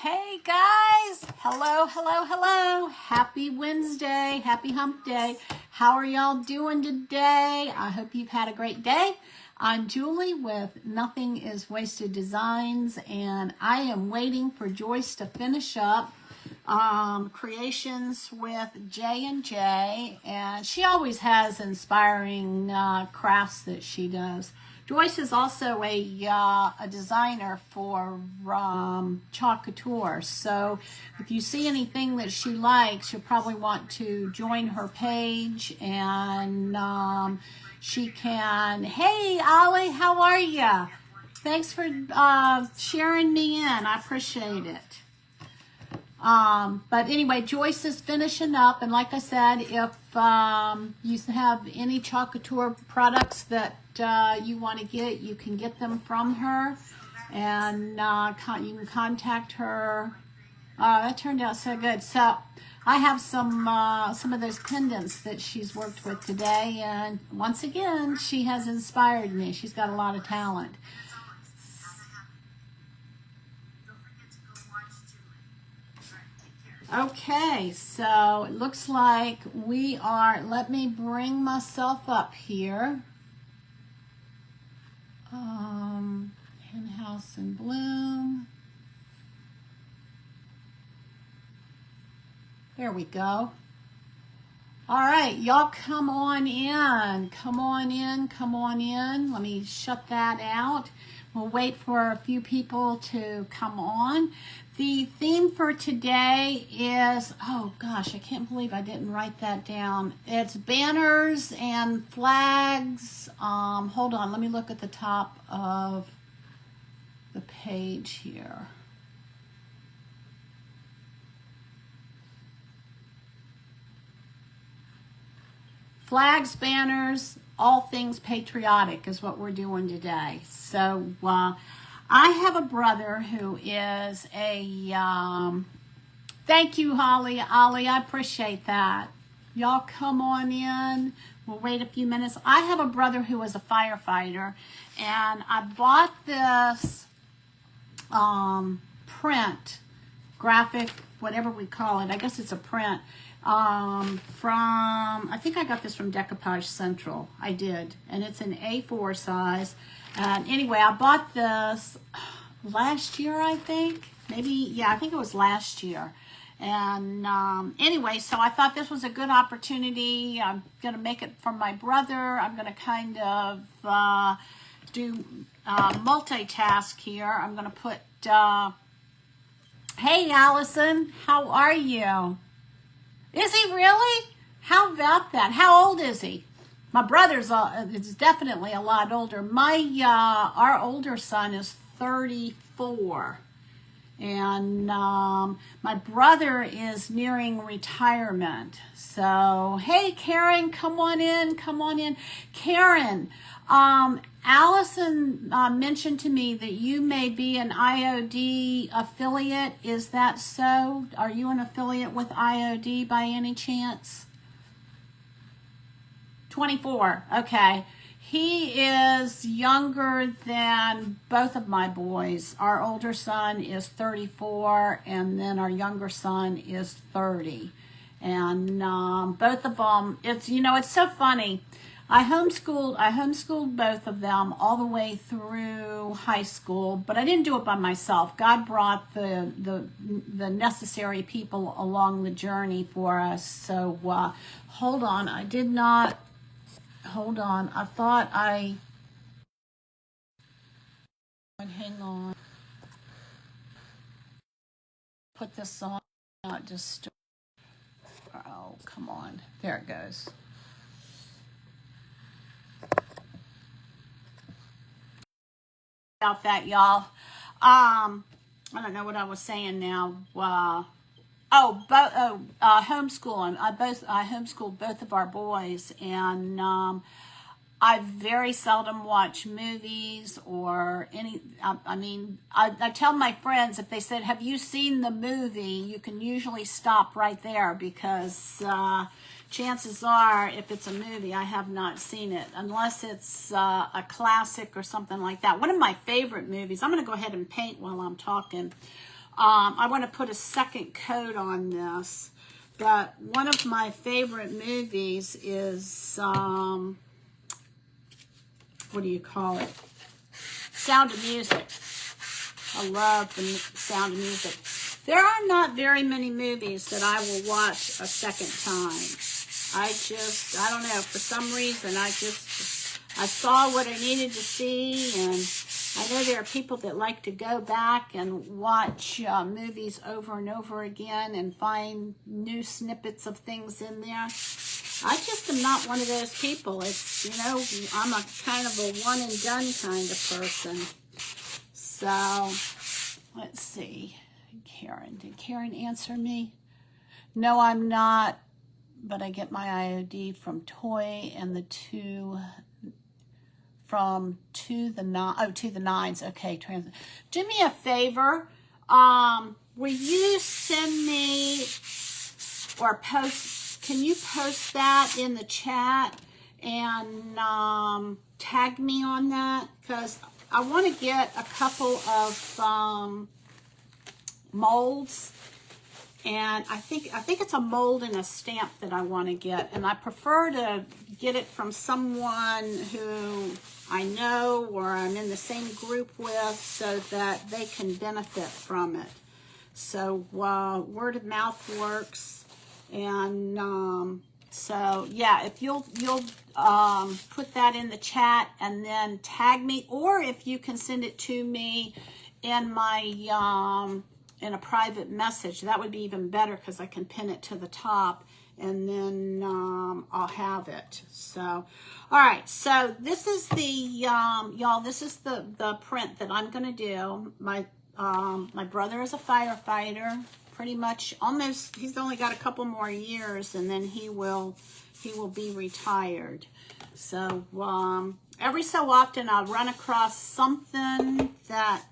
Hey guys, hello. Happy Wednesday, happy hump day. How are y'all doing today? I hope you've had a great day. I'm Julie with Nothing is Wasted Designs, and I am waiting for Joyce to finish up creations with J&J, and she always has inspiring crafts that she does. Joyce is also a designer for Chalk Couture, so if you see anything that she likes, you'll probably want to join her page, and she can, hey Ollie, how are you? Thanks for sharing me in, I appreciate it. But anyway, Joyce is finishing up, and like I said, if you have any Chalk Couture products that you want to get, you can get them from her, and you can contact her. That turned out so good. So I have some of those pendants that she's worked with today, and once again, she has inspired me. She's got a lot of talent. Okay, so it looks like we are, let me bring myself up here. Hen House in Bloom. There we go. All right, y'all come on in. Come on in. Let me shut that out. We'll wait for a few people to come on. The theme for today is, oh gosh, I can't believe I didn't write that down. It's banners and flags. Hold on, let me look at the top of the page here. Flags, banners, all things patriotic is what we're doing today. So I have a brother who is thank you, Holly. Ollie, I appreciate that. Y'all come on in. We'll wait a few minutes. I have a brother who is a firefighter, and I bought this print, graphic, whatever we call it. I guess it's a print. I think I got this from Decoupage Central. I did, and it's an A4 size. And anyway, I bought this last year, I think. Maybe, yeah, I think it was last year. And anyway, so I thought this was a good opportunity. I'm going to make it for my brother. I'm going to kind of do multitask here. I'm going to put, hey, Allison, how are you? Is he really? How about that? How old is he? My brother's is definitely a lot older. Our older son is 34, and my brother is nearing retirement. So, hey, Karen, come on in. Karen, Allison mentioned to me that you may be an IOD affiliate. Is that so? Are you an affiliate with IOD by any chance? 24. Okay. He is younger than both of my boys. Our older son is 34, and then our younger son is 30. And both of them, it's so funny. I homeschooled both of them all the way through high school, but I didn't do it by myself. God brought the necessary people along the journey for us. So hold on, I thought hang on, put this on, not just, oh, come on, there it goes. About that, y'all. I don't know what I was saying now. Homeschooling. I homeschooled both of our boys, and I very seldom watch movies or any. I tell my friends, if they said, "Have you seen the movie?" you can usually stop right there, because chances are, if it's a movie, I have not seen it, unless it's a classic or something like that. One of my favorite movies, I'm going to go ahead and paint while I'm talking. I want to put a second coat on this. But one of my favorite movies is, what do you call it? Sound of Music. I love the Sound of Music. There are not very many movies that I will watch a second time. I don't know, for some reason, I saw what I needed to see, and I know there are people that like to go back and watch movies over and over again and find new snippets of things in there. I just am not one of those people. It's, you know, I'm a kind of a one and done kind of person. So, let's see. Karen, did Karen answer me? No, I'm not, but I get my IOD from Toy and the two from to the nines. Okay, do me a favor. Will you send me or post? Can you post that in the chat and tag me on that? Because I want to get a couple of molds, and I think it's a mold and a stamp that I want to get, and I prefer to get it from someone who I know or I'm in the same group with, so that they can benefit from it. So word of mouth works, and so yeah, if you'll put that in the chat and then tag me, or if you can send it to me in my in a private message, that would be even better, because I can pin it to the top, and then I'll have it. So, all right, so this is the y'all, this is the print that I'm gonna do. My brother is a firefighter, pretty much almost, he's only got a couple more years, and then he will be retired. So every so often I'll run across something that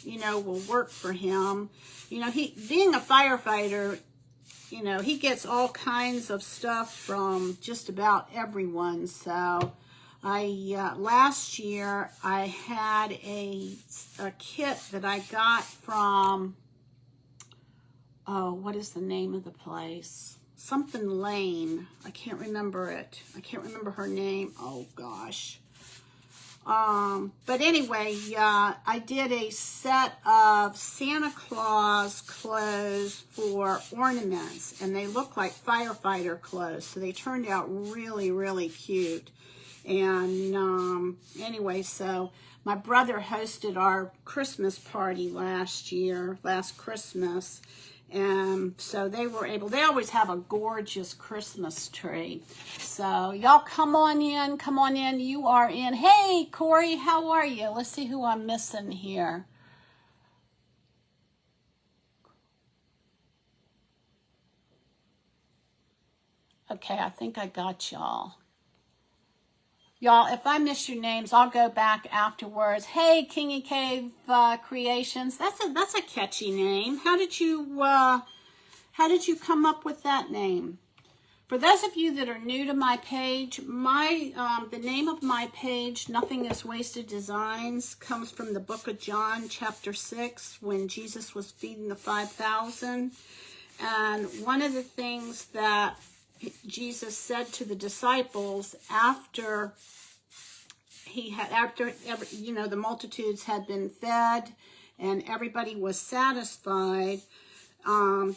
you know, will work for him. You know, he being a firefighter, you know, he gets all kinds of stuff from just about everyone. So last year I had a kit that I got from, oh, what is the name of the place? Something Lane. I can't remember it. I can't remember her name. Oh gosh. But anyway, I did a set of Santa Claus clothes for ornaments, and they look like firefighter clothes, so they turned out really, really cute. And anyway, so my brother hosted our Christmas party last Christmas, and so they were able, they always have a gorgeous Christmas tree. So y'all come on in, you are in. Hey, Corey, how are you? Let's see who I'm missing here. Okay, I think I got y'all. Y'all, if I miss your names, I'll go back afterwards. Hey, Kingy Cave Creations. That's a catchy name. How did you come up with that name? For those of you that are new to my page, the name of my page, Nothing is Wasted Designs, comes from the book of John, chapter 6, when Jesus was feeding the 5,000. And one of the things that Jesus said to the disciples after the multitudes had been fed and everybody was satisfied,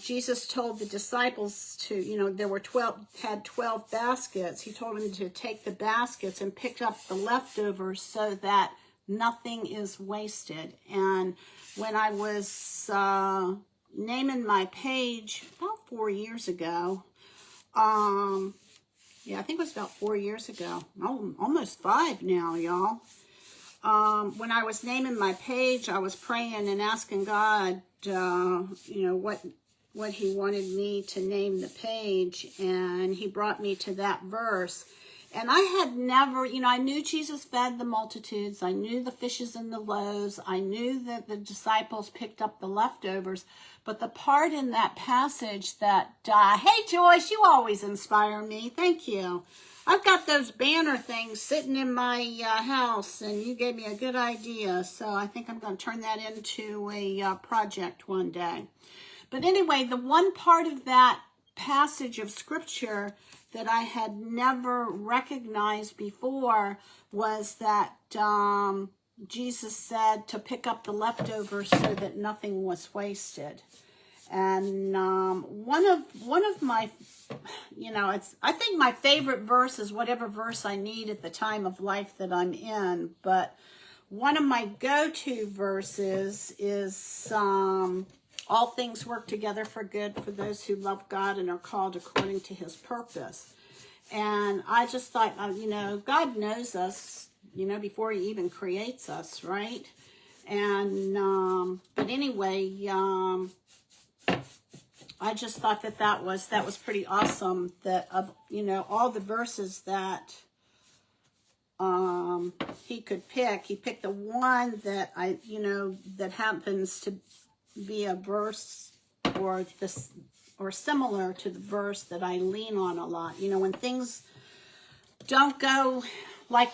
Jesus told the disciples to, there were 12 baskets. He told them to take the baskets and pick up the leftovers so that nothing is wasted. And when I was naming my page about 4 years ago, yeah, I think it was about 4 years ago. Oh, almost 5 now, y'all. When I was naming my page, I was praying and asking God, what he wanted me to name the page, and he brought me to that verse. And I had never, I knew Jesus fed the multitudes. I knew the fishes and the loaves. I knew that the disciples picked up the leftovers. But the part in that passage that, hey, Joyce, you always inspire me. Thank you. I've got those banner things sitting in my house, and you gave me a good idea. So I think I'm going to turn that into a project one day. But anyway, the one part of that passage of scripture that I had never recognized before was that Jesus said to pick up the leftovers so that nothing was wasted. And one of my, I think my favorite verse is whatever verse I need at the time of life that I'm in. But one of my go-to verses is all things work together for good for those who love God and are called according to his purpose. And I just thought, God knows us, before he even creates us, right? And, but anyway, I just thought that was pretty awesome that, all the verses that he could pick, he picked the one that that happens to be a verse or similar to the verse that I lean on a lot. When things don't go like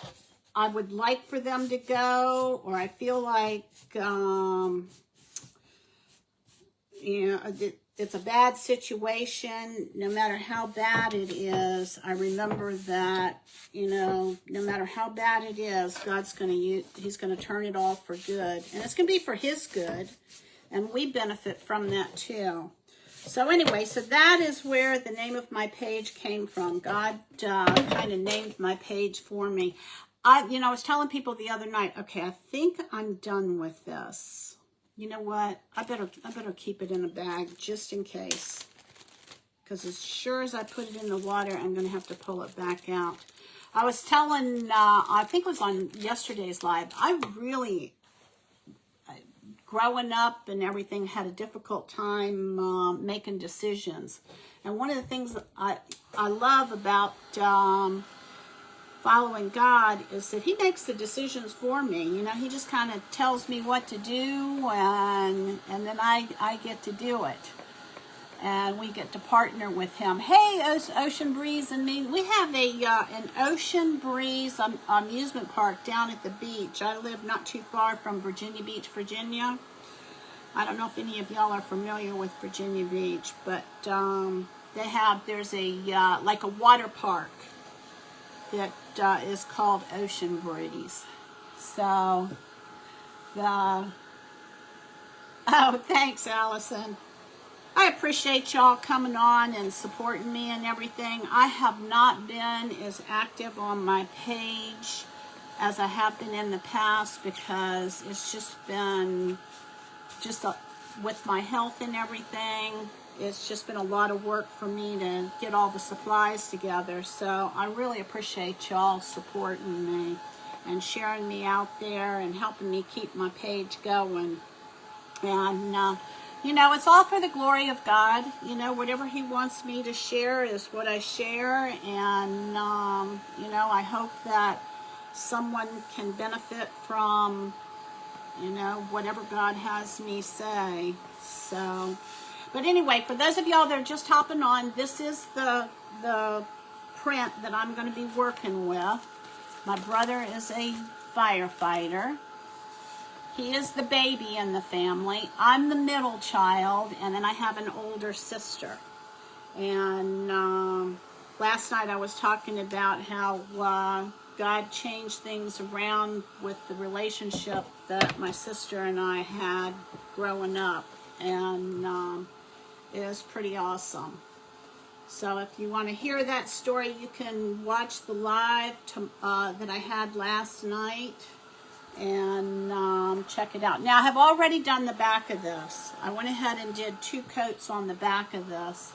I would like for them to go, or I feel like, it's a bad situation, no matter how bad it is, I remember that, no matter how bad it is, he's going to turn it all for good. And it's going to be for his good. And we benefit from that too. So anyway, so that is where the name of my page came from. God kind of named my page for me. I was telling people the other night, okay, I think I'm done with this. You know what? I better keep it in a bag just in case. Because as sure as I put it in the water, I'm going to have to pull it back out. I was telling, I think it was on yesterday's live, I really, growing up and everything, had a difficult time making decisions. And one of the things that I love about following God is that he makes the decisions for me. He just kind of tells me what to do, and then I get to do it. And we get to partner with him. Hey, Ocean Breeze and me, we have an Ocean Breeze amusement park down at the beach. I live not too far from Virginia Beach, Virginia. I don't know if any of y'all are familiar with Virginia Beach, but there's like a water park that is called Ocean Breeze. So, oh, thanks, Allison. I appreciate y'all coming on and supporting me and everything. I have not been as active on my page as I have been in the past because it's just been with my health and everything. It's just been a lot of work for me to get all the supplies together. So I really appreciate y'all supporting me and sharing me out there and helping me keep my page going. And, it's all for the glory of God. Whatever he wants me to share is what I share. And, I hope that someone can benefit from, whatever God has me say. So... But anyway, for those of y'all that are just hopping on, this is the print that I'm going to be working with. My brother is a firefighter. He is the baby in the family. I'm the middle child, and then I have an older sister. And last night I was talking about how God changed things around with the relationship that my sister and I had growing up. And it was pretty awesome. So if you want to hear that story, you can watch the live that I had last night and check it out. Now, I have already done the back of this. I went ahead and did 2 coats on the back of this.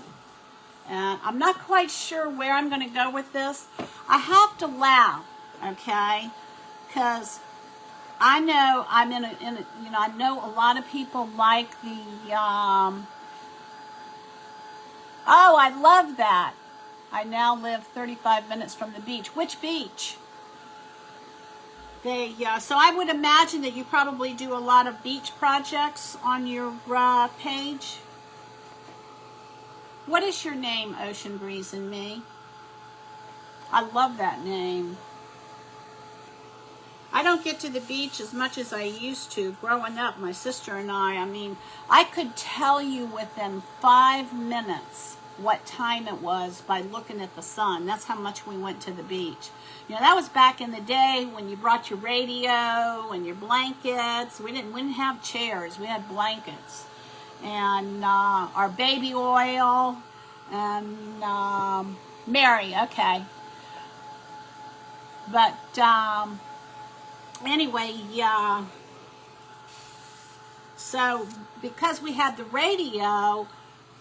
And I'm not quite sure where I'm going to go with this. I have to laugh, okay? Because I know I'm I know a lot of people like the, oh, I love that. I now live 35 minutes from the beach. Which beach? So I would imagine that you probably do a lot of beach projects on your page. What is your name, Ocean Breeze and Me? I love that name. I don't get to the beach as much as I used to. Growing up, my sister and I mean, I could tell you within 5 minutes what time it was by looking at the sun. That's how much we went to the beach. You know, that was back in the day when you brought your radio and your blankets. We didn't have chairs. We had blankets. And our baby oil and Mary, okay. But anyway, yeah. So because we had the radio,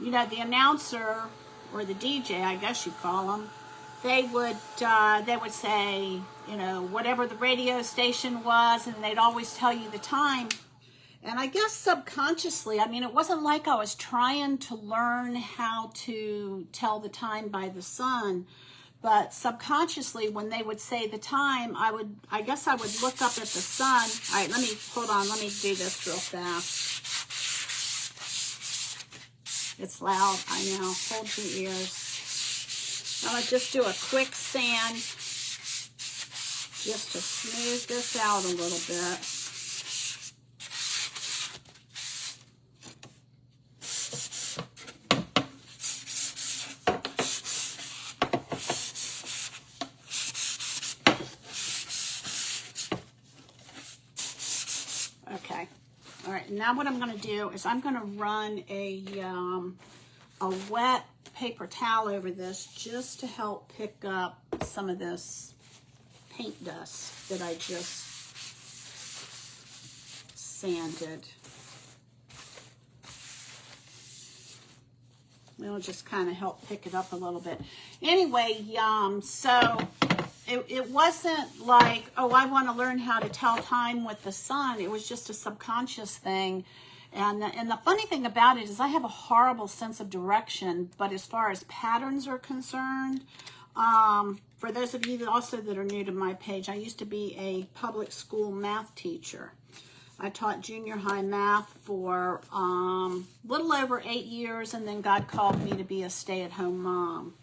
you know, the announcer or the DJ, I guess you call them, they would say, you know, whatever the radio station was, and they'd always tell you the time. And I guess subconsciously, I mean, it wasn't like I was trying to learn how to tell the time by the sun, but subconsciously, when they would say the time, I guess I would look up at the sun. All right, hold on, let me do this real fast. It's loud, I know, hold your ears. I'm gonna just do a quick sand, just to smooth this out a little bit. Okay, all right, now what I'm gonna do is I'm gonna run a wet paper towel over this just to help pick up some of this paint dust that I just sanded. It'll just kind of help pick it up a little bit. Anyway, so it wasn't like, oh, I want to learn how to tell time with the sun. It was just a subconscious thing. And the funny thing about it is I have a horrible sense of direction, but as far as patterns are concerned, for those of you that are new to my page, I used to be a public school math teacher. I taught junior high math for little over 8 years, and then God called me to be a stay-at-home mom.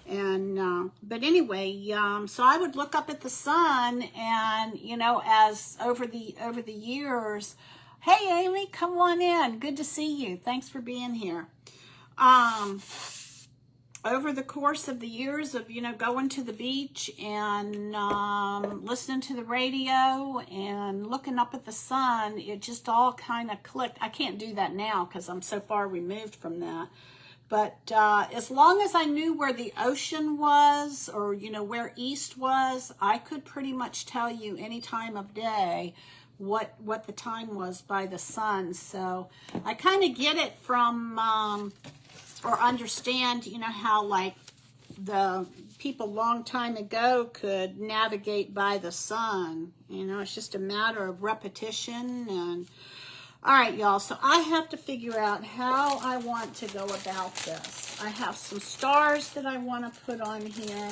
And but anyway, so I would look up at the sun, and you know, as over the years, hey Amy, come on in. Good to see you. Thanks for being here. Over the course of the years of, you know, going to the beach and listening to the radio and looking up at the sun, it just all kind of clicked. I can't do that now because I'm so far removed from that. But as long as I knew where the ocean was, or, you know, where east was, I could pretty much tell you any time of day what the time was by the sun. So I kind of get it from, or understand, you know, how like the people long time ago could navigate by the sun. You know, it's just a matter of repetition. And all right, y'all, so I have to figure out how I want to go about this. I have some stars that I want to put on here.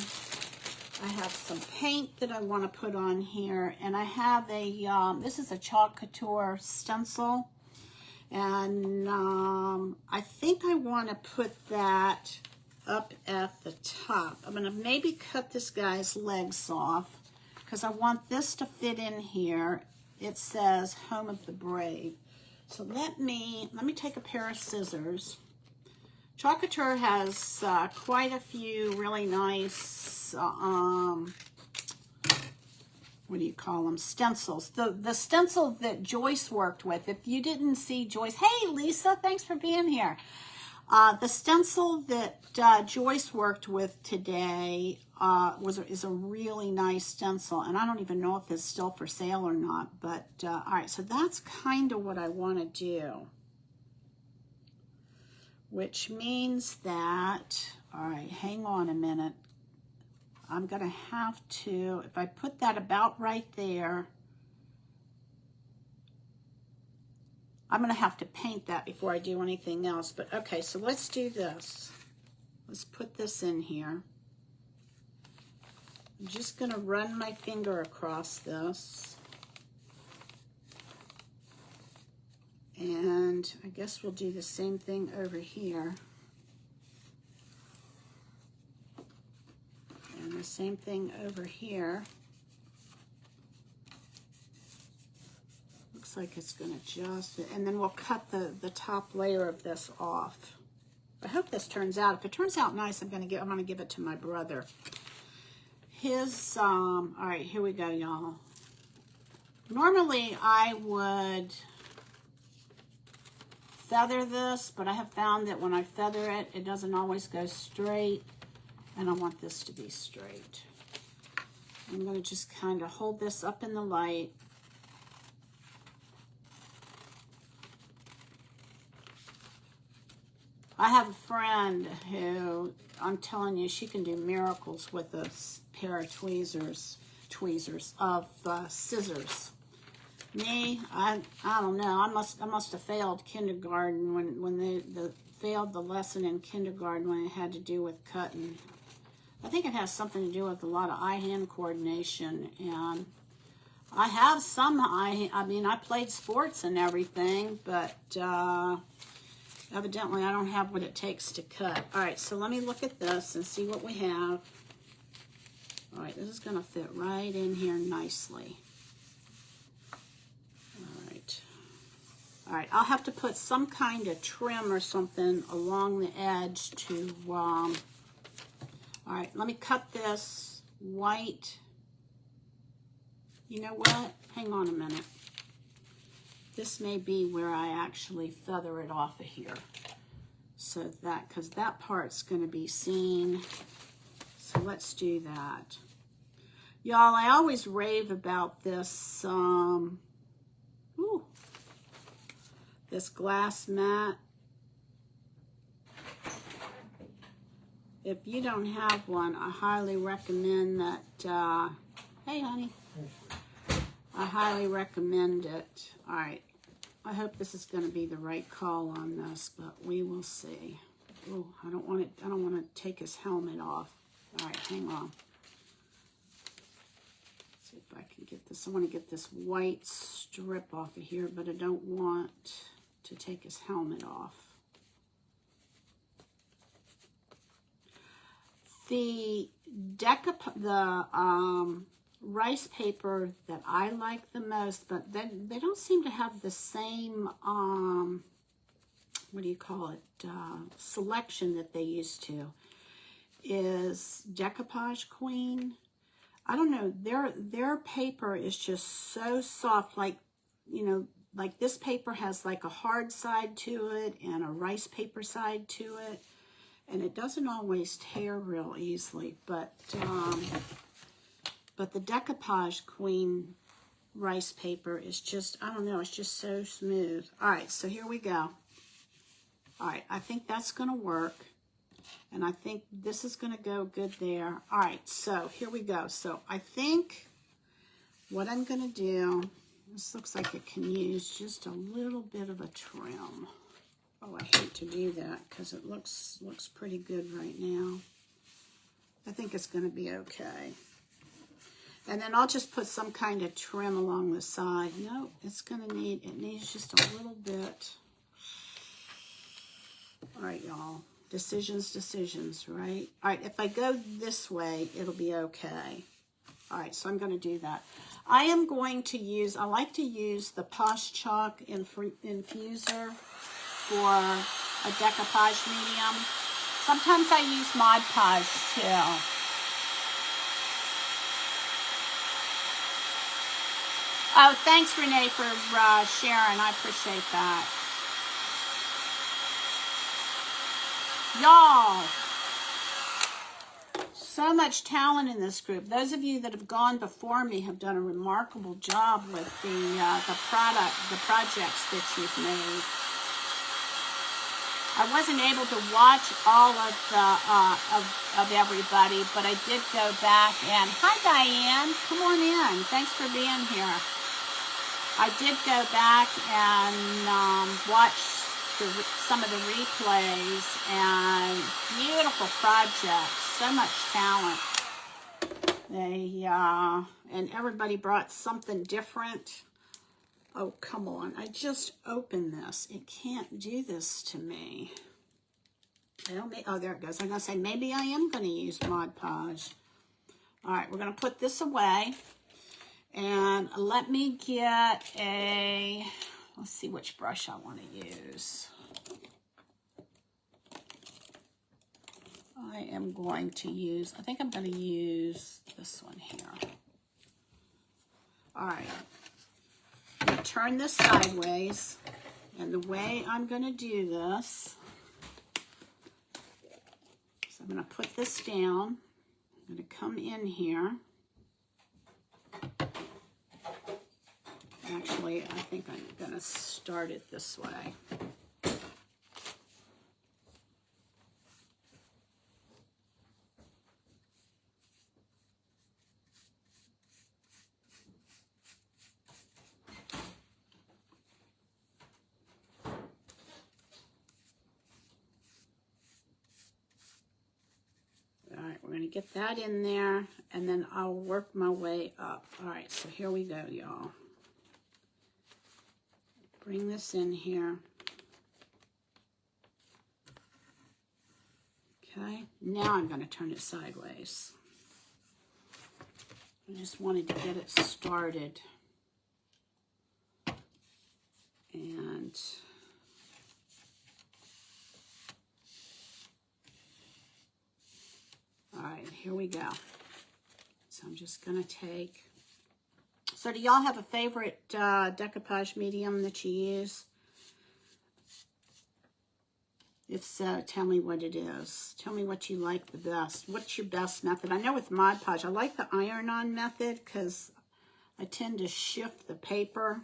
I have some paint that I want to put on here, and I have a, this is a Chalk Couture stencil, and I think I want to put that up at the top. I'm going to maybe cut this guy's legs off, because I want this to fit in here. It says Home of the Brave. So let me take a pair of scissors. Chalk Couture has quite a few really nice, what do you call them, stencils. The stencil that Joyce worked with, if you didn't see Joyce, hey Lisa, thanks for being here. The stencil that Joyce worked with today is a really nice stencil, and I don't even know if it's still for sale or not, but all right, so that's kind of what I want to do. Which means that, all right, hang on a minute. I'm going to have to, if I put that about right there, I'm going to have to paint that before I do anything else. But okay, so let's do this. let's put this in here. I'm just going to run my finger across this. And I guess we'll do the same thing over here. And the same thing over here. Looks like it's going to just, and then we'll cut the top layer of this off. I hope this turns out. If it turns out nice, I'm going to give it to my brother. His, all right, here we go, y'all. Normally, I would feather this, but I have found that when I feather it, it doesn't always go straight, and I want this to be straight. I'm going to just kind of hold this up in the light. I have a friend who, I'm telling you, she can do miracles with a pair of tweezers of scissors. Me, I don't know. I must have failed kindergarten when they failed the lesson in kindergarten when it had to do with cutting. I think it has something to do with a lot of eye-hand coordination, and I have some I mean, I played sports and everything, but evidently I don't have what it takes to cut. All right, so let me look at this and see what we have. All right, this is going to fit right in here nicely. All right, I'll have to put some kind of trim or something along the edge to, all right, let me cut this white. You know what? Hang on a minute. This may be where I actually feather it off of here. So that, because that part's going to be seen. So let's do that. Y'all, I always rave about this, this glass mat. If you don't have one, I highly recommend that, hey honey, I highly recommend it. All right, I hope this is going to be the right call on this, but we will see. Oh, I don't want to take his helmet off. All right, hang on. Let's see if I can get this. I want to get this white strip off of here, but I don't want to take his helmet off. The rice paper that I like the most, but they don't seem to have the same, what do you call it, selection that they used to, is Decoupage Queen. I don't know, their paper is just so soft, like, you know, like this paper has like a hard side to it and a rice paper side to it. And it doesn't always tear real easily, but the Decoupage Queen rice paper is just, I don't know, it's just so smooth. All right, so here we go. All right, I think that's going to work. And I think this is going to go good there. All right, so here we go. So I think what I'm going to do, this looks like it can use just a little bit of a trim. Oh, I hate to do that because it looks pretty good right now. I think it's going to be okay. And then I'll just put some kind of trim along the side. No, it needs just a little bit. All right, y'all. Decisions, right? All right, if I go this way, it'll be okay. All right, so I'm going to do that. I am going to use, I like to use the Posh Chalk infuser for a decoupage medium. Sometimes I use Mod Podge too. Oh, thanks Renee for sharing. I appreciate that. Y'all, so much talent in this group. Those of you that have gone before me have done a remarkable job with the projects that you've made. I wasn't able to watch all of of everybody, but I did go back and, hi Diane, come on in. Thanks for being here. I did go back and watch some of the replays, and beautiful projects, so much talent. They, and everybody brought something different. Oh, come on. I just opened this. It can't do this to me. Oh, there it goes. I'm going to say, maybe I am going to use Mod Podge. All right, we're going to put this away. And let me get a, let's see which brush I want to use. I am going to use, I think I'm going to use this one here. All right. I'm going to turn this sideways, and the way I'm going to do this is I'm going to put this down. I'm going to come in here. Actually, I think I'm going to start it this way. We're going to get that in there, and then I'll work my way up. All right, so here we go, y'all. Bring this in here. Okay, now I'm going to turn it sideways. I just wanted to get it started. And all right, here we go. So I'm just going to take, so do y'all have a favorite decoupage medium that you use? If so, tell me what it is. Tell me what you like the best. What's your best method? I know with Mod Podge, I like the iron-on method because I tend to shift the paper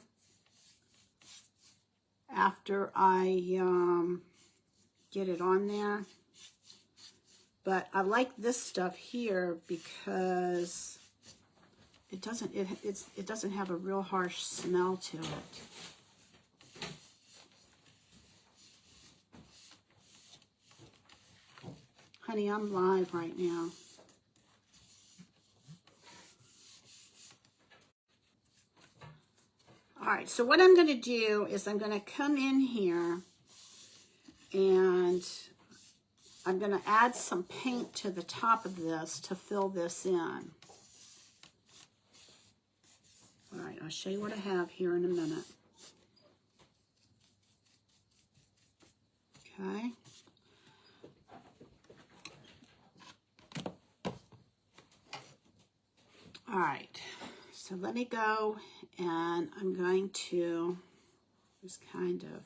after I get it on there. But I like this stuff here because it doesn't have a real harsh smell to it. Honey, I'm live right now. All right, so what I'm going to do is I'm going to come in here and I'm going to add some paint to the top of this to fill this in. All right, I'll show you what I have here in a minute. Okay. All right, so let me go, and I'm going to just kind of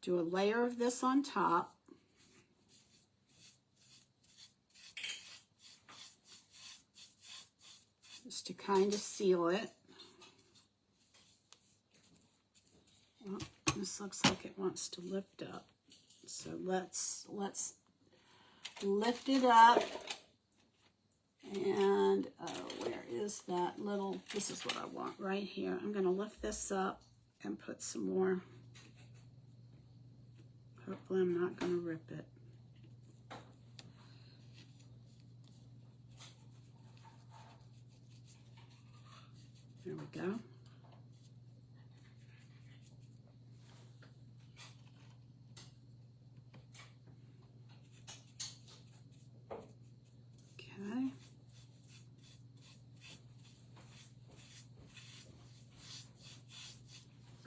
do a layer of this on top. Just to kind of seal it. Well, this looks like it wants to lift up. So let's lift it up. And where is that little, this is what I want right here. I'm going to lift this up and put some more. Hopefully I'm not going to rip it. There we go. Okay.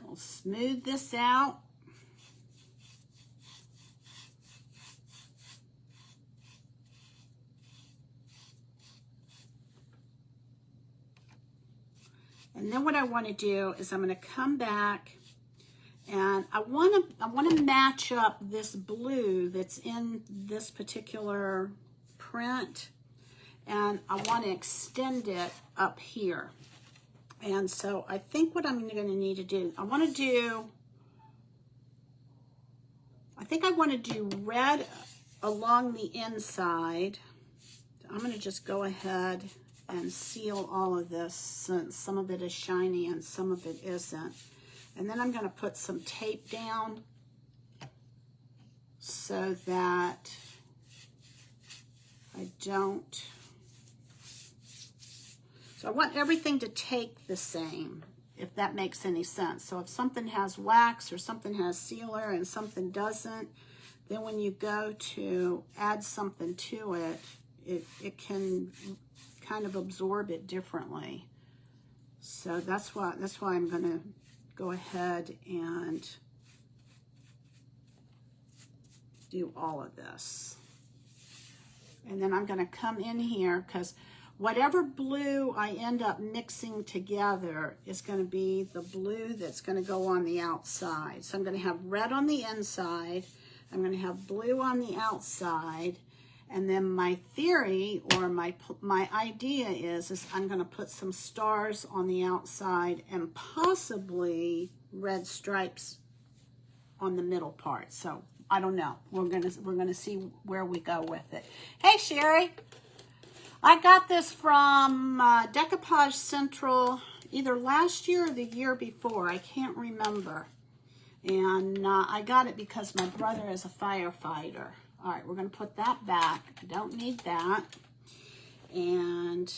I'll smooth this out. And then what I want to do is I'm going to come back, and I want to match up this blue that's in this particular print, and I want to extend it up here. And so I think what I'm going to need to do, I want to do red along the inside. I'm going to just go ahead and seal all of this since some of it is shiny and some of it isn't. And then I'm going to put some tape down so that I don't. So I want everything to take the same, if that makes any sense. So if something has wax or something has sealer and something doesn't, then when you go to add something to it, it can kind of absorb it differently. So that's why I'm going to go ahead and do all of this. And then I'm going to come in here, because whatever blue I end up mixing together is going to be the blue that's going to go on the outside. So I'm going to have red on the inside, I'm going to have blue on the outside, and then my theory or my idea is I'm going to put some stars on the outside and possibly red stripes on the middle part. So I don't know. We're gonna see where we go with it. Hey Sherry, I got this from Decoupage Central either last year or the year before. I can't remember. And I got it because my brother is a firefighter. All right, we're gonna put that back. I don't need that. And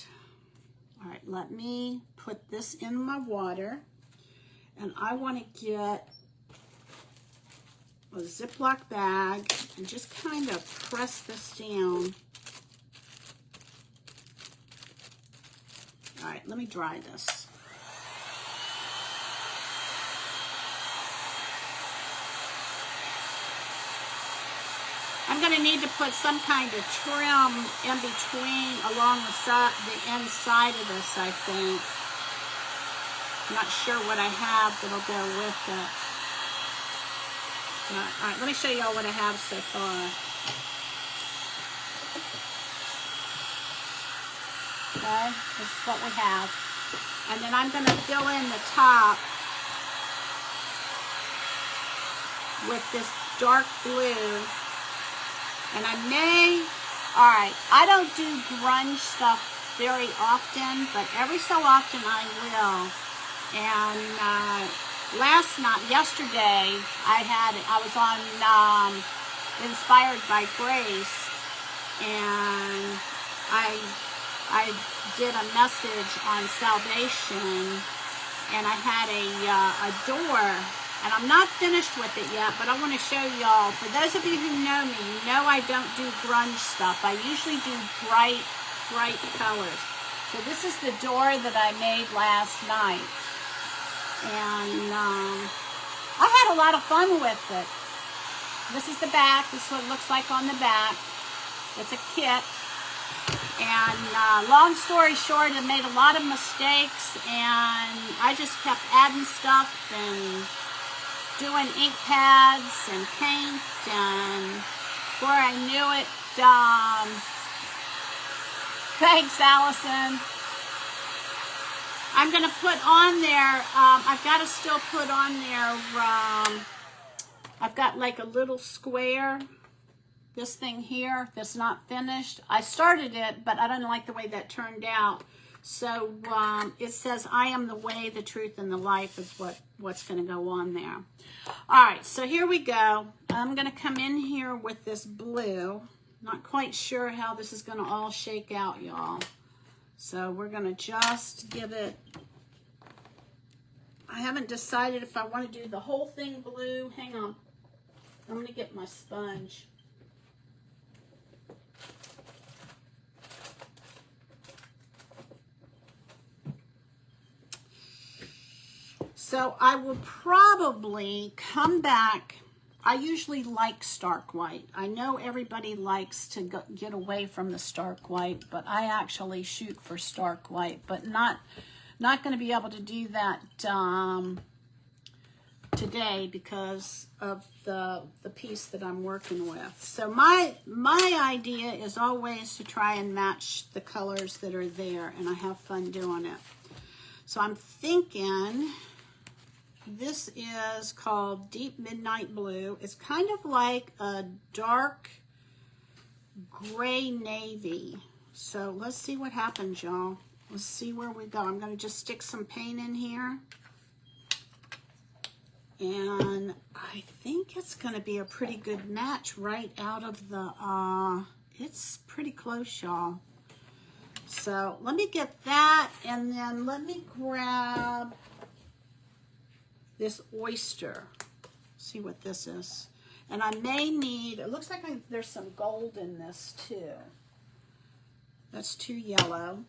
all right, let me put this in my water. And I want to get a Ziploc bag and just kind of press this down. All right, let me dry this. I'm going to need to put some kind of trim in between along the inside of this, I think. I'm not sure what I have that'll go with it. All right, let me show you all what I have so far. Okay, this is what we have. And then I'm going to fill in the top with this dark blue. And I may, all right, I don't do grunge stuff very often, but every so often I will. And yesterday, I was on Inspired by Grace, and I did a message on salvation, and I had a door, and I'm not finished with it yet, but I want to show y'all. For those of you who know me, you know I don't do grunge stuff. I usually do bright colors. So this is the door that I made last night. And I had a lot of fun with it. This is the back. This is what it looks like on the back. It's a kit. And long story short, I made a lot of mistakes, and I just kept adding stuff and doing ink pads and paint, and before I knew it, thanks Allison. I'm going to put on there, I've got to still put on there, I've got like a little square, this thing here that's not finished. I started it, but I don't like the way that turned out. So it says, I am the way, the truth, and the life is what's going to go on there. All right, so here we go. I'm going to come in here with this blue. Not quite sure how this is going to all shake out, y'all. So we're going to just give it, I haven't decided if I want to do the whole thing blue. Hang on. I'm going to get my sponge. So I will probably come back. I usually like stark white. I know everybody likes to get away from the stark white, but I actually shoot for stark white, but not going to be able to do that today because of the piece that I'm working with. So my idea is always to try and match the colors that are there, and I have fun doing it. So I'm thinking this is called Deep Midnight Blue. It's kind of like a dark gray navy. So let's see what happens, y'all. Let's see where we go. I'm going to just stick some paint in here. And I think it's going to be a pretty good match right out of the, it's pretty close, y'all. So let me get that, and then let me grab this oyster. See what this is. And I may need, it looks like there's some gold in this too. That's too yellow.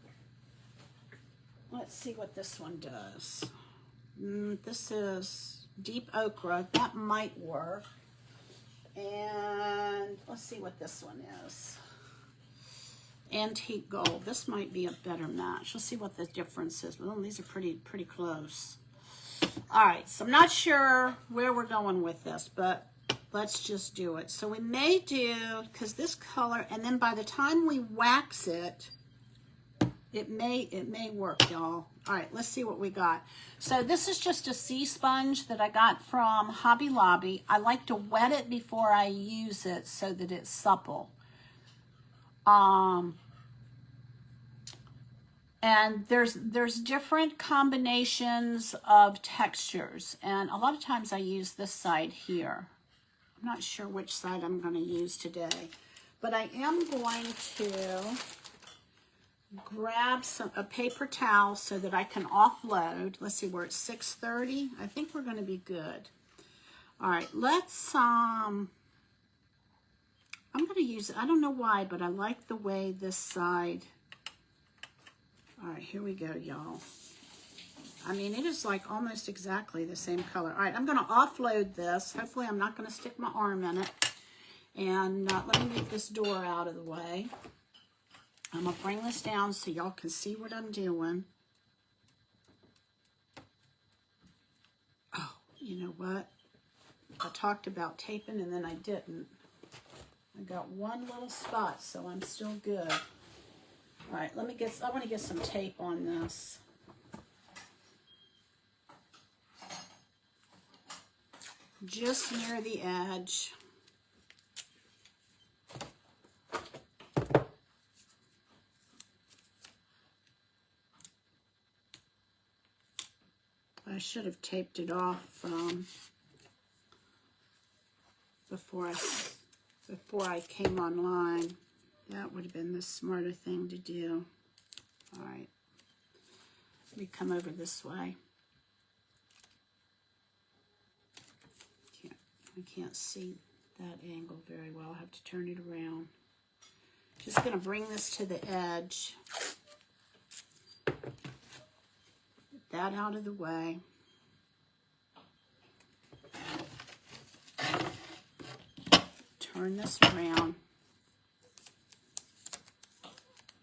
Let's see what this one does. This is deep ochre. That might work. And let's see what this one is. Antique gold. This might be a better match. Let's see what the difference is. Well, these are pretty close. All right, so I'm not sure where we're going with this, but let's just do it. So we may do, because this color, and then by the time we wax it, it may work, y'all. All right, let's see what we got. So this is just a sea sponge that I got from Hobby Lobby. I like to wet it before I use it so that it's supple. And there's different combinations of textures, and a lot of times I use this side here. I'm not sure which side I'm going to use today, but I am going to grab a paper towel so that I can offload. Let's see, we're at 6:30. I think we're going to be good. All right, let's I'm going to use, I don't know why, but I like the way this side. All right, here we go, y'all. I mean, it is like almost exactly the same color. All right, I'm going to offload this. Hopefully I'm not going to stick my arm in it. And let me move this door out of the way. I'm going to bring this down so y'all can see what I'm doing. Oh, you know what? I talked about taping and then I didn't. I got one little spot, so I'm still good. All right, I want to get some tape on this. Just near the edge. I should have taped it off before I came online. That would have been the smarter thing to do. All right. Let me come over this way. I can't see that angle very well. I'll have to turn it around. Just going to bring this to the edge. Get that out of the way. Turn this around.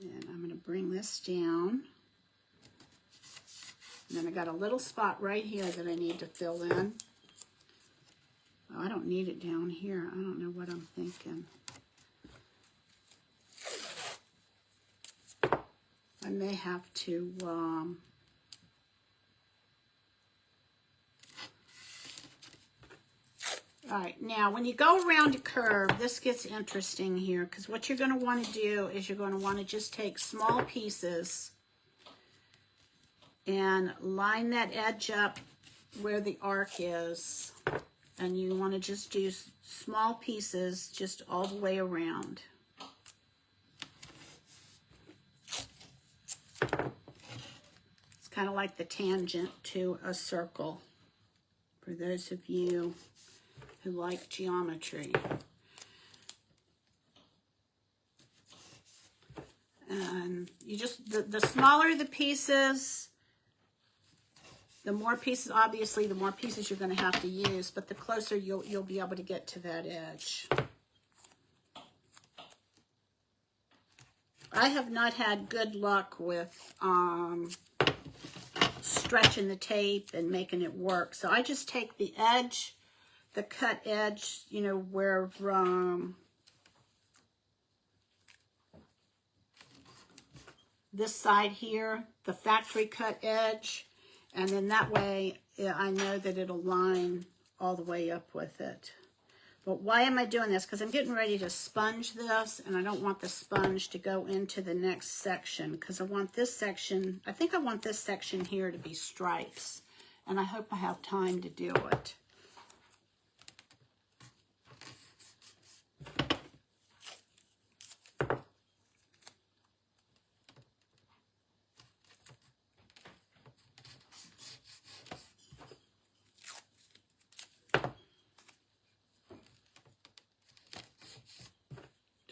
And I'm going to bring this down. And then I got a little spot right here that I need to fill in. Oh, I don't need it down here. I don't know what I'm thinking. I may have to, all right, now when you go around a curve, this gets interesting here, because what you're going to want to do is you're going to want to just take small pieces and line that edge up where the arc is. And you want to just do small pieces just all the way around. It's kind of like the tangent to a circle, for those of you who like geometry. And you just, the smaller the pieces, the more pieces, obviously, the more pieces you're going to have to use, but the closer you'll be able to get to that edge. I have not had good luck with stretching the tape and making it work. So I just take the edge, the cut edge, you know, where this side here, the factory cut edge. And then that way, I know that it'll line all the way up with it. But why am I doing this? Because I'm getting ready to sponge this, and I don't want the sponge to go into the next section, because I want this section, I think I want this section here to be stripes. And I hope I have time to do it.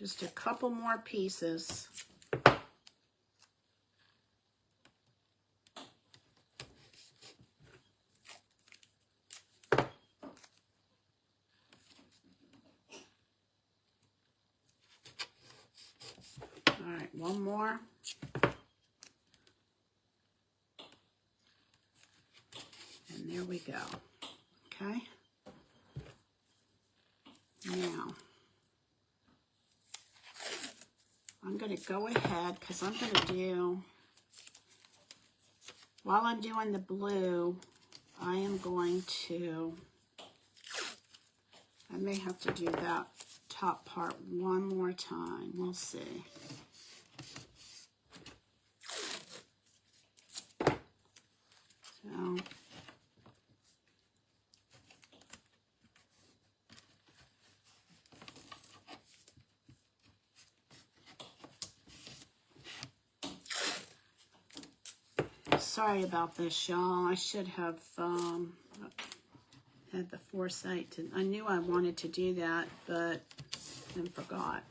Just a couple more pieces. All right, one more. And there we go. Okay. Now, I'm going to go ahead because I'm going to do, while I'm doing the blue, I am going to, I may have to do that top part one more time. We'll see. So, sorry about this, y'all. I should have had the foresight to, I knew I wanted to do that, but then forgot.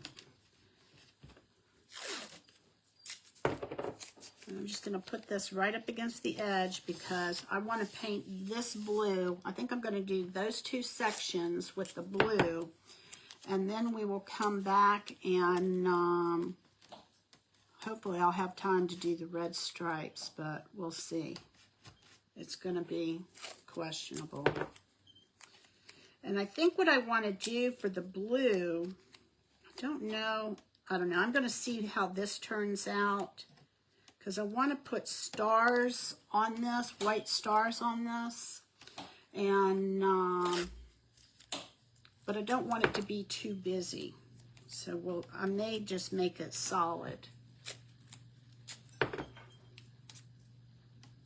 And I'm just going to put this right up against the edge because I want to paint this blue. I think I'm going to do those two sections with the blue, and then we will come back and hopefully I'll have time to do the red stripes, but we'll see. It's going to be questionable. And I think what I want to do for the blue, I don't know. I'm going to see how this turns out because I want to put stars on this, white stars on this. And, but I don't want it to be too busy. So I may just make it solid.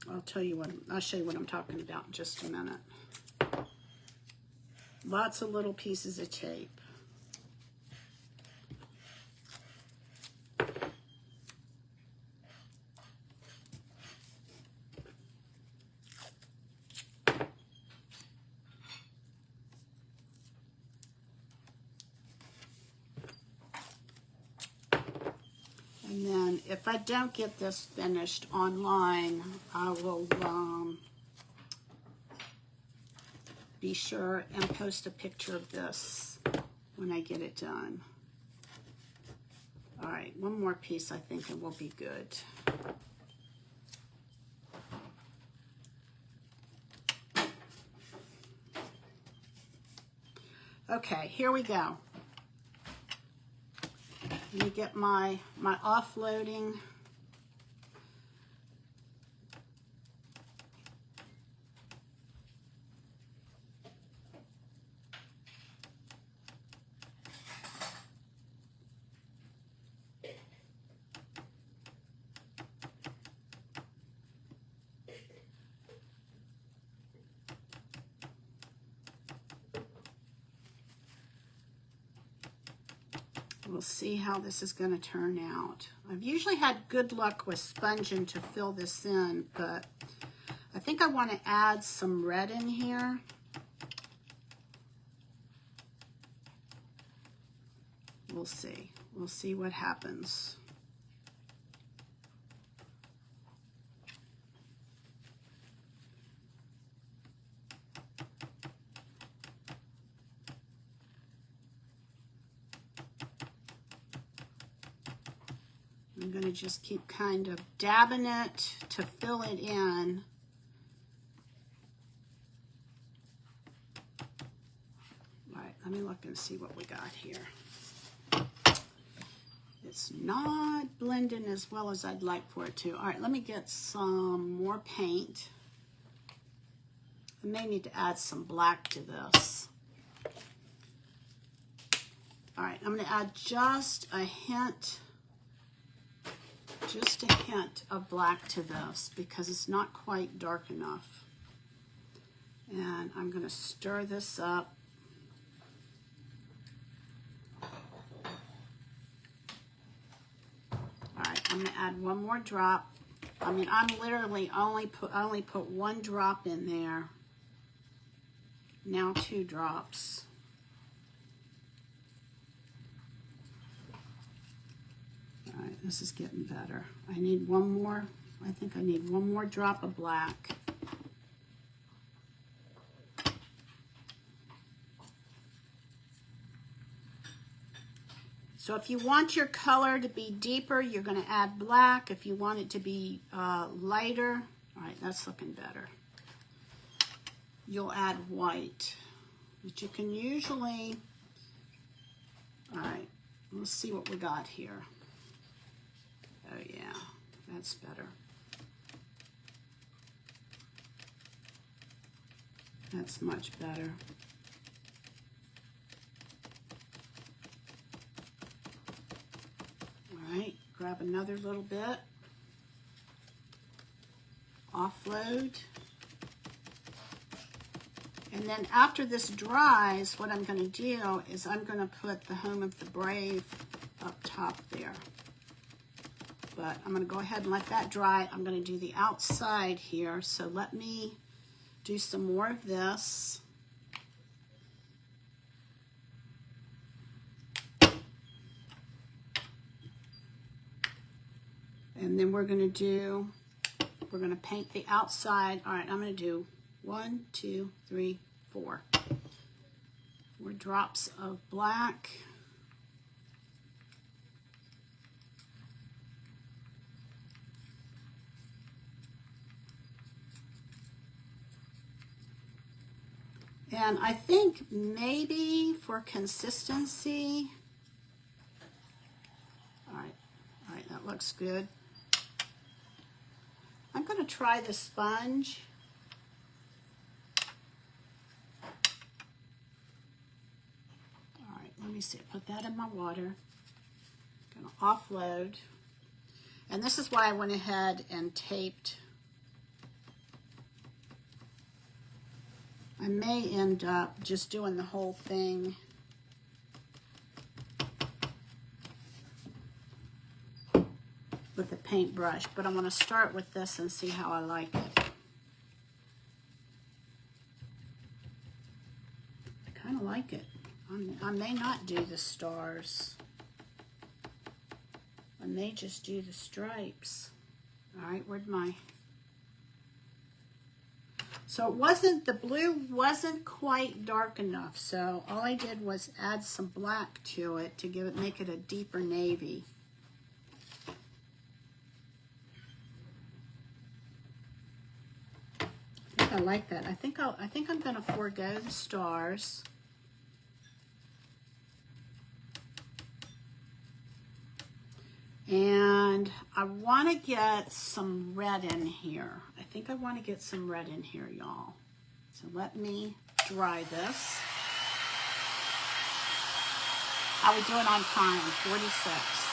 I'll show you what I'm talking about in just a minute. Lots of little pieces of tape. And then if I don't get this finished online, I will be sure and post a picture of this when I get it done. All right, one more piece, I think it will be good. Okay, here we go. Let me get my offloading. We'll see how this is going to turn out. I've usually had good luck with sponging to fill this in, but I think I want to add some red in here. We'll see. We'll see what happens. I'm going to just keep kind of dabbing it to fill it in. All right, let me look and see what we got here. It's not blending as well as I'd like for it to. All right, let me get some more paint. I may need to add some black to this. All right, I'm going to add just a hint of black to this because it's not quite dark enough. And I'm going to stir this up. All right, I'm going to add one more drop. I mean, I'm literally only put one drop in there. Now 2 drops. All right, this is getting better. I need one more. I think I need one more drop of black. So if you want your color to be deeper, you're going to add black. If you want it to be lighter, all right, that's looking better. You'll add white. But you can usually, all right, let's see what we got here. Oh yeah, that's better. That's much better. All right, grab another little bit. Offload. And then after this dries, what I'm going to do is I'm going to put the Home of the Brave up top there. But I'm going to go ahead and let that dry. I'm going to do the outside here. So let me do some more of this. And then we're going to paint the outside. All right, I'm going to do 1, 2, 3, 4. 4 drops of black. And I think maybe for consistency, all right, that looks good. I'm going to try the sponge. All right, let me see. Put that in my water. I'm going to offload. And this is why I went ahead and taped. I may end up just doing the whole thing with a paintbrush, but I'm going to start with this and see how I like it. I kind of like it. I may not do the stars. I may just do the stripes. All right, where'd my... So it wasn't, the blue wasn't quite dark enough, so all I did was add some black to it to make it a deeper navy. I think I like that. I think I'm going to forego the stars. And I want to get some red in here. I think I want to get some red in here, y'all. So let me dry this. How we doing on time? 46.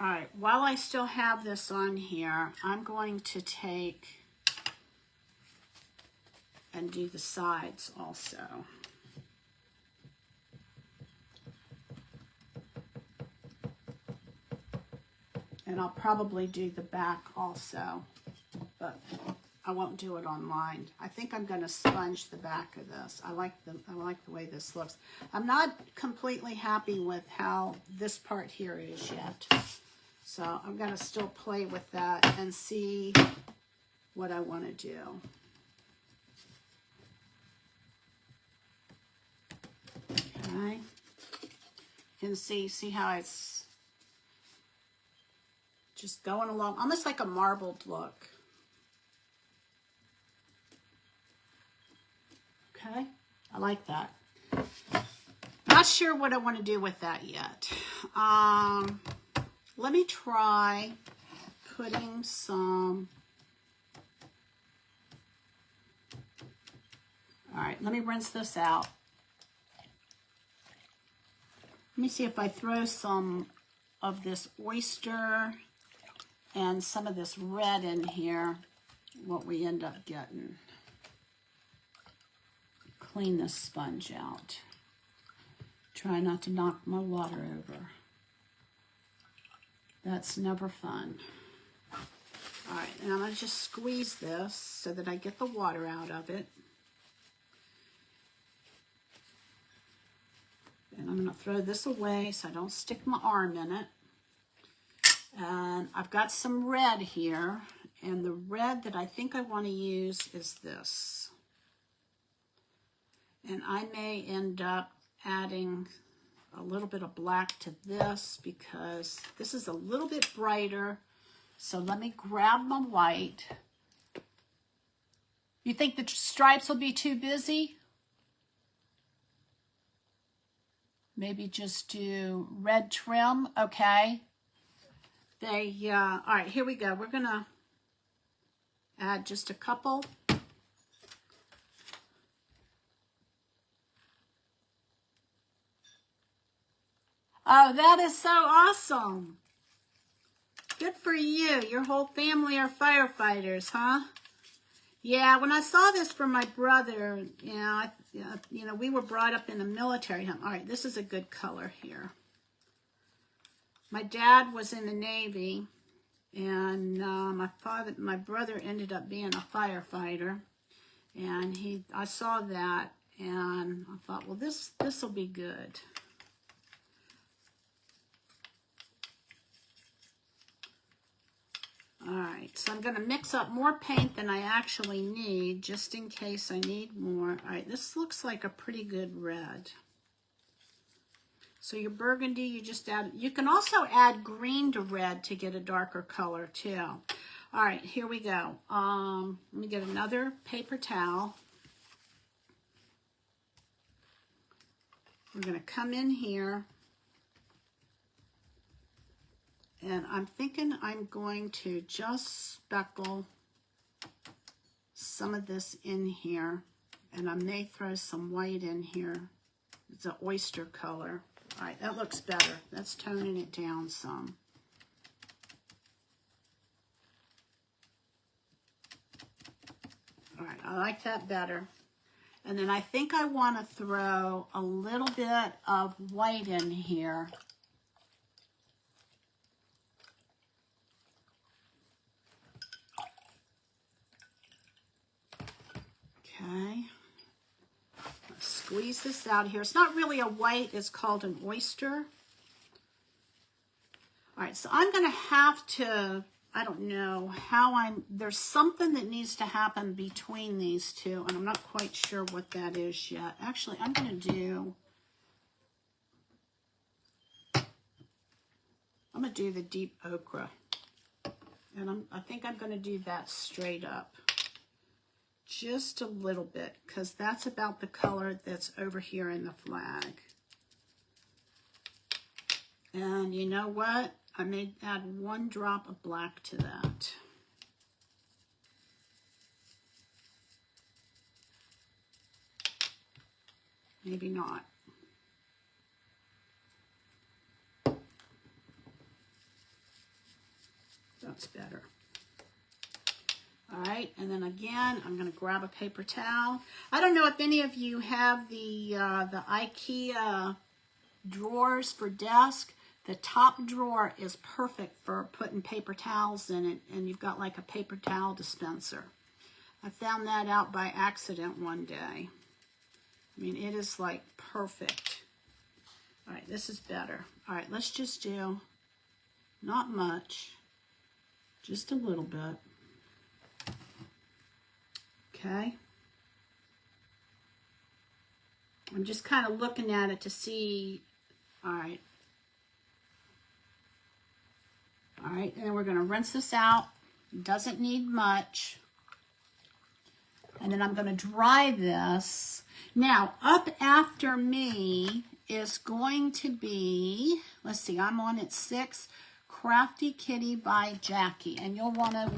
All right, while I still have this on here, I'm going to take and do the sides also. And I'll probably do the back also, but I won't do it online. I think I'm going to sponge the back of this. I like the way this looks. I'm not completely happy with how this part here is yet. So I'm going to still play with that and see what I want to do. Okay. You can see how it's just going along, almost like a marbled look. Okay, I like that. Not sure what I want to do with that yet. Let me try putting some, all right, let me rinse this out. Let me see if I throw some of this oyster and some of this red in here, what we end up getting. clean this sponge out. Try not to knock my water over. That's never fun. All right, and I'm going to just squeeze this so that I get the water out of it. And I'm going to throw this away so I don't stick my arm in it. And I've got some red here, and the red that I think I want to use is this. And I may end up adding a little bit of black to this because this is a little bit brighter. So let me grab my white. You think the stripes will be too busy? Maybe just do red trim, okay. All right, here we go. We're gonna add just a couple. Oh, that is so awesome. Good for you. Your whole family are firefighters, huh? Yeah, when I saw this from my brother, we were brought up in the military. All right, this is a good color here. My dad was in the Navy, and my brother ended up being a firefighter, and I saw that, and I thought, well, this will be good. All right, so I'm going to mix up more paint than I actually need, just in case I need more. All right, this looks like a pretty good red. So your burgundy, you just add, you can also add green to red to get a darker color too. All right, here we go. Let me get another paper towel. We're going to come in here. And I'm thinking I'm going to just speckle some of this in here. And I may throw some white in here. It's an oyster color. All right, that looks better. That's toning it down some. All right, I like that better. And then I think I want to throw a little bit of white in here. Okay, let's squeeze this out here. It's not really a white, it's called an oyster. All right, so I'm going to have to, I don't know how there's something that needs to happen between these two, and I'm not quite sure what that is yet. Actually, I'm going to do the deep ochre, and I think I'm going to do that straight up. Just a little bit, because that's about the color that's over here in the flag. And you know what? I may add one drop of black to that. Maybe not. That's better. All right, and then again, I'm going to grab a paper towel. I don't know if any of you have the IKEA drawers for desk. The top drawer is perfect for putting paper towels in it, and you've got like a paper towel dispenser. I found that out by accident one day. I mean, it is like perfect. All right, this is better. All right, let's just do, not much, just a little bit. Okay. I'm just kind of looking at it to see. All right. All right, and then we're going to rinse this out. It doesn't need much. And then I'm going to dry this. Now, up after me is going to be, let's see, I'm on at 6, Crafty Kitty by Jackie. And you'll want to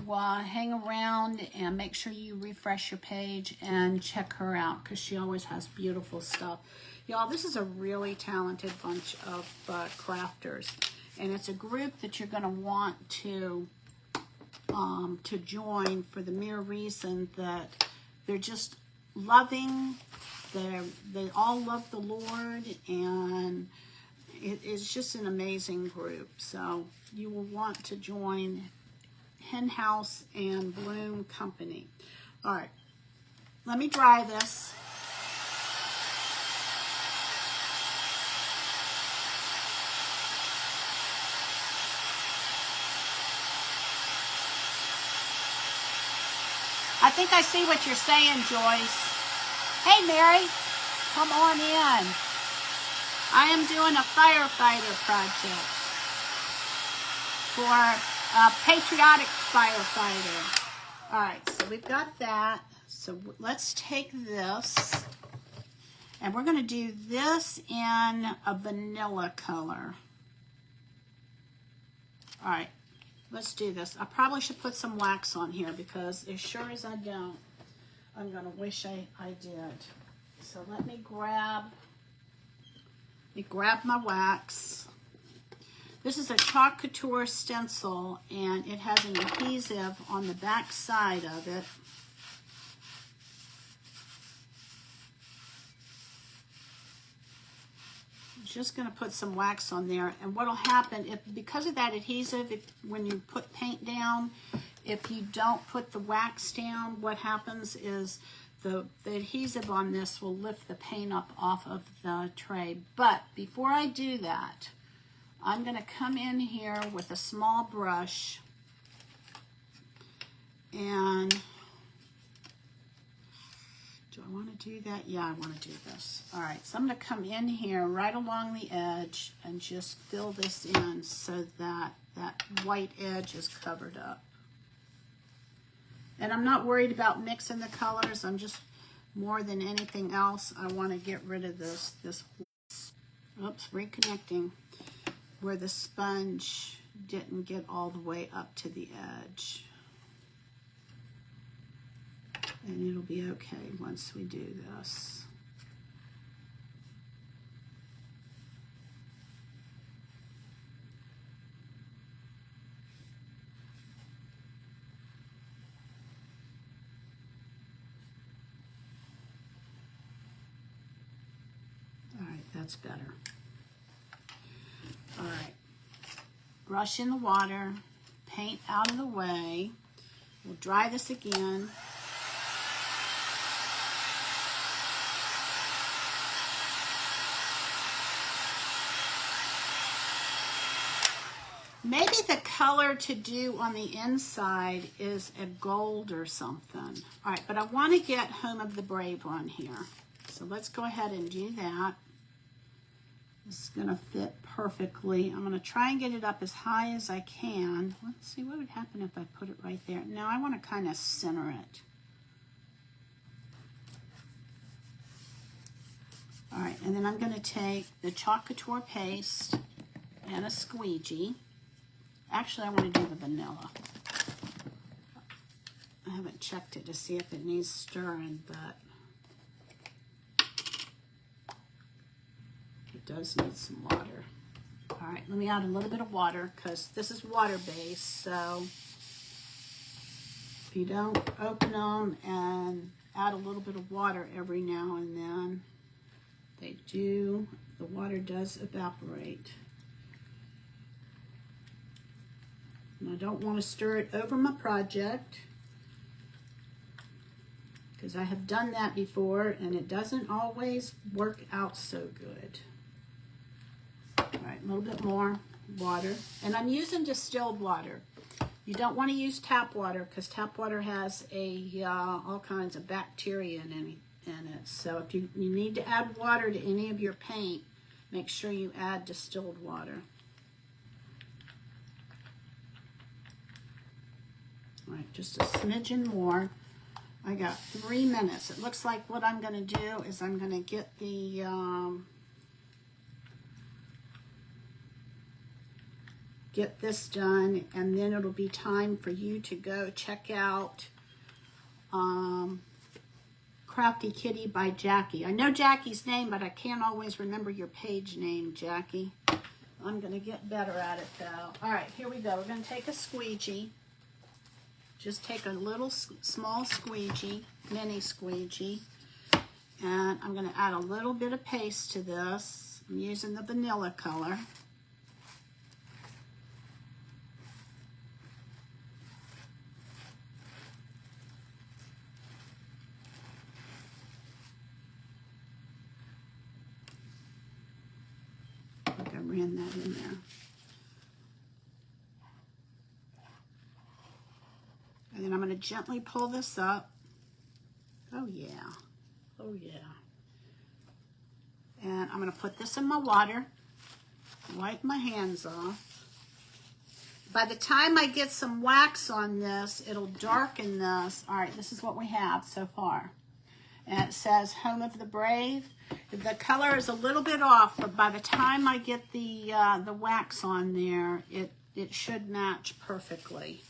hang around and make sure you refresh your page and check her out, because she always has beautiful stuff. Y'all, this is a really talented bunch of crafters. And it's a group that you're going to want to join for the mere reason that they're just loving They all love the Lord, and it's just an amazing group. So you will want to join Hen House and Bloom Company. All right, let me dry this. I think I see what you're saying, Joyce. Hey, Mary, come on in. I am doing a firefighter project for a Patriotic firefighter. All right, so we've got that. So let's take this, and we're going to do this in a vanilla color. All right. Let's do this. I probably should put some wax on here because as sure as I don't, I'm going to wish I did. So let me grab my wax. This is a Chalk Couture stencil, and it has an adhesive on the back side of it. Just going to put some wax on there, and what will happen because of that adhesive, when you put paint down, if you don't put the wax down, what happens is the adhesive on this will lift the paint up off of the tray. But before I do that, I'm going to come in here with a small brush, and do I want to do that? Yeah, I want to do this. All right, so I'm going to come in here right along the edge and just fill this in so that that white edge is covered up. And I'm not worried about mixing the colors. I'm just, more than anything else, I want to get rid of this oops, reconnecting, where the sponge didn't get all the way up to the edge. And it'll be okay once we do this. All right, that's better. All right, brush in the water, paint out of the way. We'll dry this again. Maybe the color to do on the inside is a gold or something. All right, but I want to get Home of the Brave on here. So let's go ahead and do that. This is going to fit perfectly. I'm going to try and get it up as high as I can. Let's see what would happen if I put it right there. Now I want to kind of center it. All right, and then I'm going to take the Chalk Couture paste and a squeegee. Actually, I want to do the vanilla. I haven't checked it to see if it needs stirring, but it does need some water. All right, let me add a little bit of water because this is water-based, so if you don't open them and add a little bit of water every now and then, the water does evaporate. And I don't want to stir it over my project because I have done that before and it doesn't always work out so good. All right, a little bit more water. And I'm using distilled water. You don't want to use tap water because tap water has all kinds of bacteria in it. So if you need to add water to any of your paint, make sure you add distilled water. All right, just a smidgen more. I got 3 minutes. It looks like what I'm going to do is I'm going to get the get this done, and then it'll be time for you to go check out Crafty Kitty by Jackie. I know Jackie's name, but I can't always remember your page name, Jackie. I'm going to get better at it, though. All right, here we go. We're going to take a squeegee. Just take a little small squeegee, mini squeegee, And I'm going to add a little bit of paste to this. I'm using the vanilla color. I think I ran that in there. And then I'm going to gently pull this up. Oh yeah. Oh yeah. And I'm going to put this in my water. Wipe my hands off. By the time I get some wax on this, it'll darken this. All right, this is what we have so far. And it says Home of the Brave. The color is a little bit off, but by the time I get the wax on there, it should match perfectly.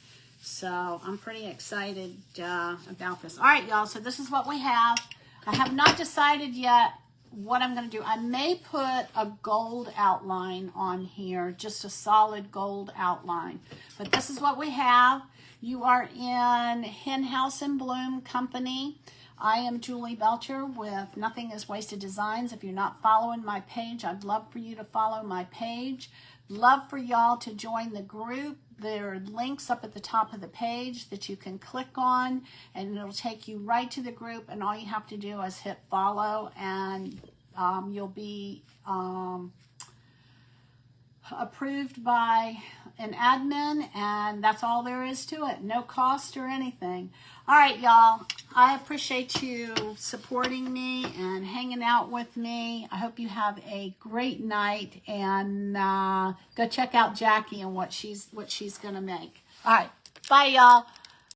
So I'm pretty excited about this. All right, y'all, so this is what we have. I have not decided yet what I'm going to do. I may put a gold outline on here, just a solid gold outline. But this is what we have. You are in Hen House and Bloom Company. I am Julie Belcher with Nothing is Wasted Designs. If you're not following my page, I'd love for you to follow my page. Love for y'all to join the group. There are links up at the top of the page that you can click on, and it'll take you right to the group, and all you have to do is hit follow, and you'll be approved by an admin, and that's all there is to it. No cost or anything. All right, y'all. I appreciate you supporting me and hanging out with me. I hope you have a great night, and go check out Jackie and what she's gonna make. All right, bye, y'all.